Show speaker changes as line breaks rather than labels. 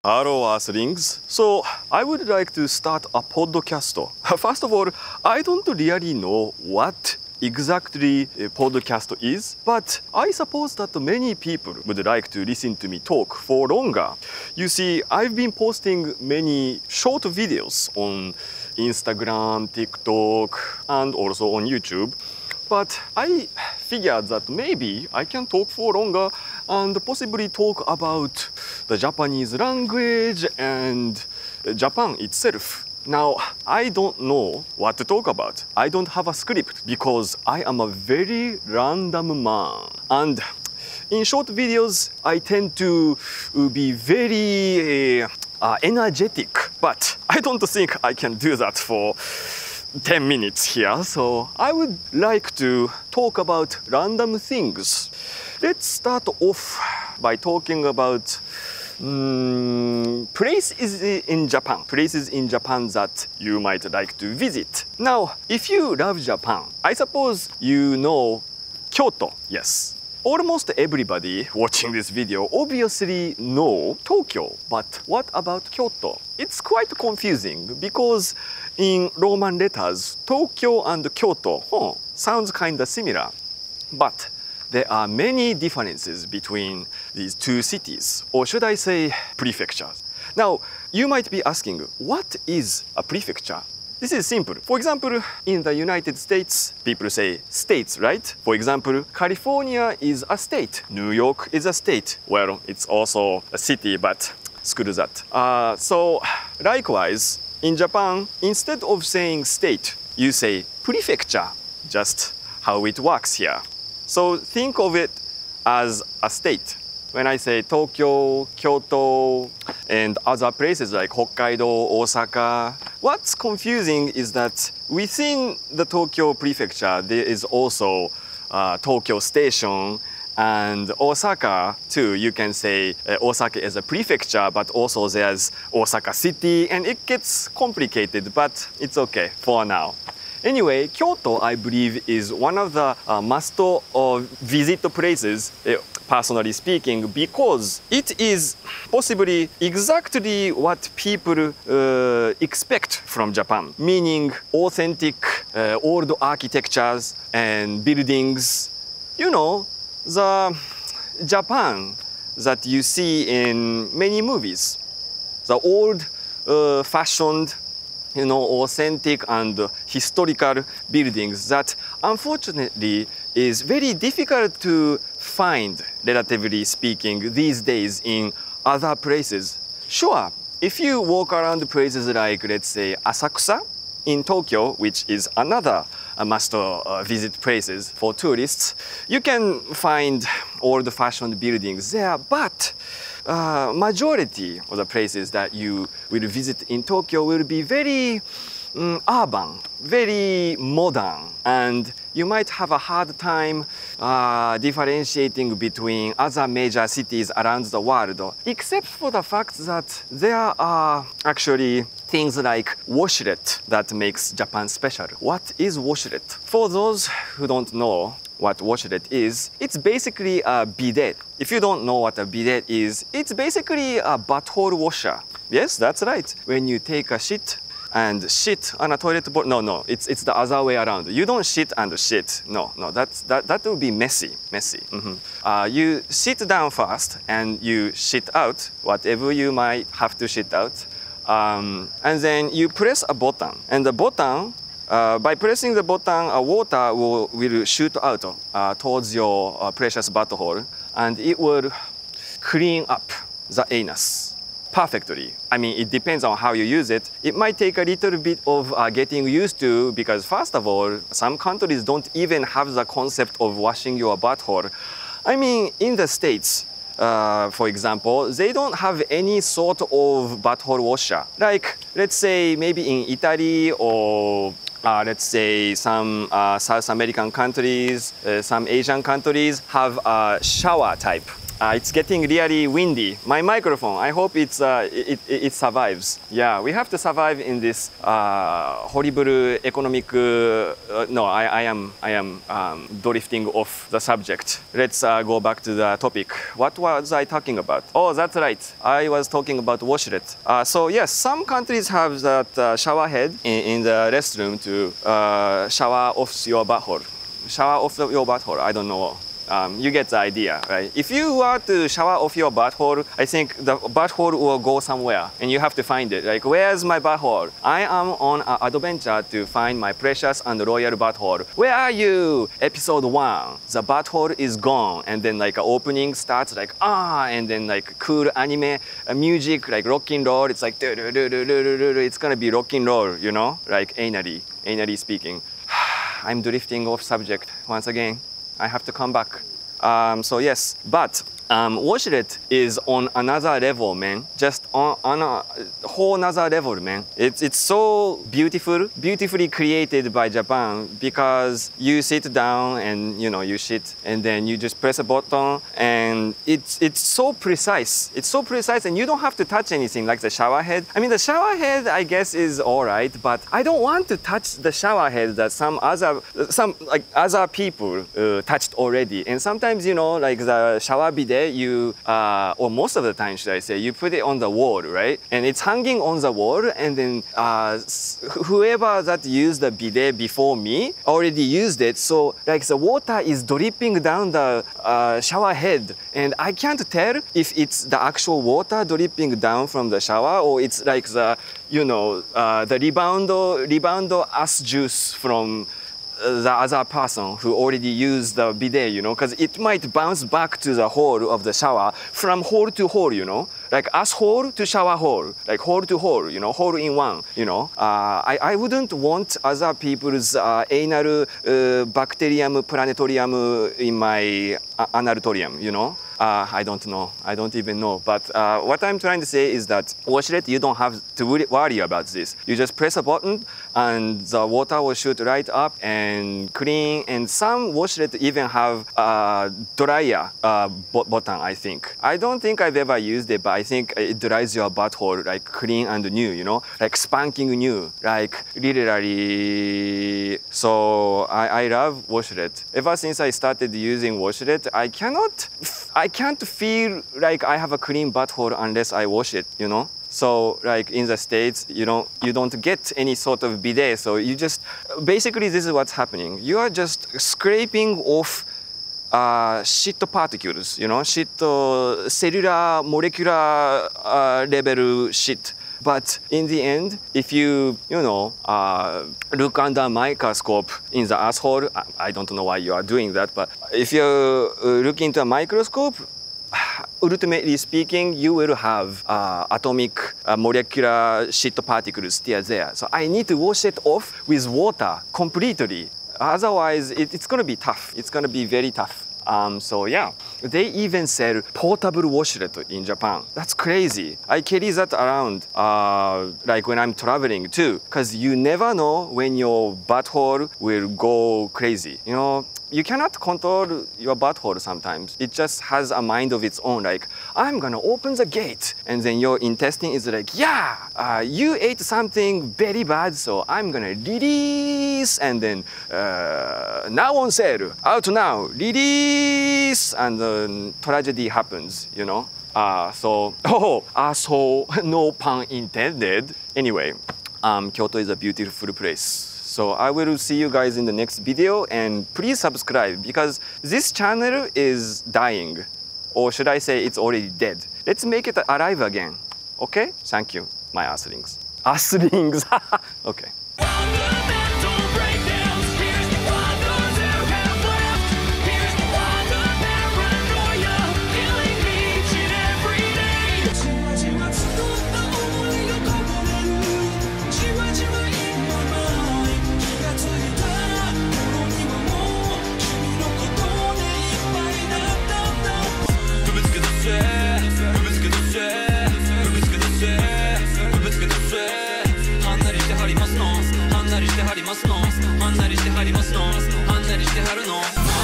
Hello, Earthlings. So, I would like to start a podcast. First of all, I don't really know what exactly a podcast is, but I suppose that many people would like to listen to me talk for longer. You see, I've been posting many short videos on Instagram, TikTok, and also on YouTube. But I figured that maybe I can talk for longer and possibly talk about the Japanese language and Japan itself. Now, I don't know what to talk about. I don't have a script because I am a very random man. And in short videos, I tend to be very energetic, but I don't think I can do that for 10 minutes here, so I would like to talk about random things. Let's start off by talking about places in Japan that you might like to visit. Now, if you love Japan, I suppose you know Kyoto, yes. Almost everybody watching this video obviously know Tokyo, but what about Kyoto? It's quite confusing because in Roman letters, Tokyo and Kyoto sounds kind of similar, but there are many differences between these two cities, or should I say prefectures. Now, you might be asking, what is a prefecture? This is simple. For example, in the United States, people say states, right? For example, California is a state. New York is a state. Well, it's also a city, but screw that. So, likewise, in Japan, instead of saying state, you say prefecture, just how it works here. So think of it as a state. When I say Tokyo, Kyoto, and other places like Hokkaido, Osaka, what's confusing is that within the Tokyo prefecture, there is also Tokyo Station, and Osaka too. You can say Osaka is a prefecture, but also there's Osaka City, and it gets complicated, but it's okay for now. Anyway, Kyoto, I believe, is one of the must visit places, personally speaking, because it is possibly exactly what people expect from Japan, meaning authentic old architectures and buildings. You know, the Japan that you see in many movies, the old fashioned, authentic and historical buildings that unfortunately is very difficult to find, relatively speaking, these days in other places. Sure, if you walk around places like, let's say, Asakusa in Tokyo, which is another must visit places for tourists, you can find old-fashioned buildings there, but majority of the places that you will visit in Tokyo will be very urban, very modern, and you might have a hard time differentiating between other major cities around the world, except for the fact that there are actually things like washlet that makes Japan special. What is washlet? For those who don't know what washlet is, it's basically a bidet. If you don't know what a bidet is, it's basically a butthole washer. Yes, that's right. When you take a shit and shit on a toilet bowl, no, it's the other way around. You don't shit and shit. No, that would be messy. You sit down first and you shit out whatever you might have to shit out, and then you press a button, and the button, by pressing the button, water will shoot out towards your precious butthole, and it will clean up the anus perfectly. I mean, it depends on how you use it. It might take a little bit of getting used to, because first of all, some countries don't even have the concept of washing your butthole. I mean, in the States, for example, they don't have any sort of butthole washer. Like, let's say maybe in Italy or let's say some South American countries, some Asian countries have a shower type It's getting really windy. My microphone, I hope it survives. Yeah, we have to survive in this horrible economic. No, I am drifting off the subject. Let's go back to the topic. What was I talking about? Oh, that's right. I was talking about washlet. So yes, some countries have that shower head in the restroom to shower off your butthole. Shower off your butthole. I don't know. You get the idea, right? If you were to shower off your butthole, I think the butthole will go somewhere and you have to find it. Like, where's my butthole? I am on an adventure to find my precious and royal butthole. Where are you? Episode 1. The butthole is gone. And then like opening starts like, and then like cool anime music, like rock and roll. It's like, it's gonna be rock and roll, you know? Like anally speaking. I'm drifting off subject once again. I have to come back. So yes, but washlet is on another level, man. Just on a whole another level, man. It's so beautifully created by Japan, because you sit down and you shit and then you just press a button and it's so precise. It's so precise and you don't have to touch anything like the shower head. I mean, the shower head I guess is alright, but I don't want to touch the shower head that some other people touched already. And sometimes like the shower bidet, or most of the time, should I say, you put it on the wall, right? And it's hanging on the wall, and then whoever that used the bidet before me already used it, so like the water is dripping down the shower head, and I can't tell if it's the actual water dripping down from the shower or it's like the the rebound ass juice from the other person who already used the bidet, because it might bounce back to the hole of the shower from hole to hole, like asshole to shower hole, like hole to hole, hole in one, I wouldn't want other people's anal bacterium planetarium in my analatorium, I don't know. I don't even know. But what I'm trying to say is that washlet, you don't have to worry about this. You just press a button and the water will shoot right up and clean. And some washlet even have a dryer button, I think. I don't think I've ever used it, but I think it dries your butthole like clean and new, like spanking new, like literally. So I love washlet. Ever since I started using washlet, I can't feel like I have a clean butthole unless I wash it, So like in the States, you don't get any sort of bidet. So you just, basically this is what's happening. You are just scraping off shit particles, shit, cellular, molecular level shit. But in the end, if you, look under a microscope in the asshole, I don't know why you are doing that, but if you look into a microscope, ultimately speaking, you will have atomic molecular shit particles still there. So I need to wash it off with water completely. Otherwise, it's going to be tough. It's going to be very tough. So yeah, they even sell portable washlet in Japan. That's crazy. I carry that around like when I'm traveling too, because you never know when your butthole will go crazy. You cannot control your butthole sometimes. It just has a mind of its own, like, I'm gonna open the gate. And then your intestine is like, yeah, you ate something very bad, so I'm gonna release. And then, now on sale, out now, release. And then tragedy happens, So, asshole, no pun intended. Anyway, Kyoto is a beautiful place. So I will see you guys in the next video, and please subscribe because this channel is dying, or should I say it's already dead. Let's make it alive again, okay? Thank you, my asslings. Asslings, okay.
Handler ikke her i mass nå, handler ikke her i mass nå, handler ikke her og nå.